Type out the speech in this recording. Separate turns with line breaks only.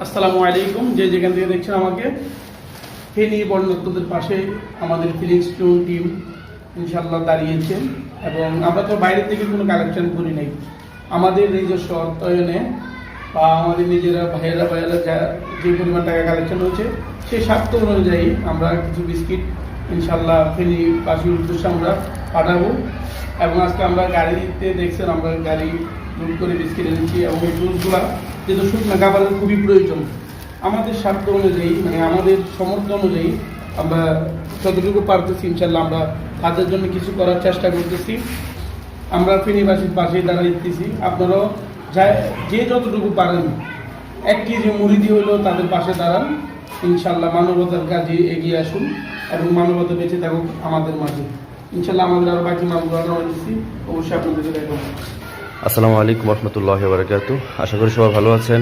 আসসালামু আলাইকুম। যে যেখান থেকে দেখছেন আমাকে, ফেনী বন্যার্তদের পাশে আমাদের ফিলিংস টিম ইনশাল্লাহ দাঁড়িয়েছে। এবং আমরা তো বাইরে থেকে কোনো কালেকশন করি নাই, আমাদের নিজস্ব অর্থায়নে বা আমাদের নিজেরা ভাইয়েরা যা যে পরিমাণ টাকা কালেকশন হয়েছে সেই স্বার্থ অনুযায়ী আমরা কিছু বিস্কিট ইনশাল্লাহ ফেনীবাসীর উদ্দেশ্যে আমরা পাঠাবো। এবং আজকে আমরা গাড়িতে দেখছেন, আমরা গাড়ি লুট করে বিস্কিট এনেছি এবং এই টুলগুলা যেহেতু শুকনো খাবারের খুবই প্রয়োজন, আমাদের স্বার্থ অনুযায়ী মানে আমাদের সমর্থ অনুযায়ী আমরা যতটুকু পারতেছি ইনশাল্লাহ আমরা তাদের জন্য কিছু করার চেষ্টা করতেছি। আমরা ফেনীবাসীর পাশেই দাঁড়াইতেছি। আপনারাও যে যতটুকু পারেন 1 কেজি মুড়ি দিয়ে হলেও তাদের পাশে দাঁড়ান। ইনশাল্লাহ মানবতার কাজে এগিয়ে আসুন এবং মানবতা বেঁচে থাকুক আমাদের মাঝে। ইনশাল্লাহ আমাদের আরও বাকি মালগুলো আমরা দিচ্ছি, অবশ্যই আপনাদেরকে দেখব।
আসসালামু আলাইকুম রহমতুল্লাহি ওয়া বারাকাতুহু। আশা করি সবাই ভালো আছেন।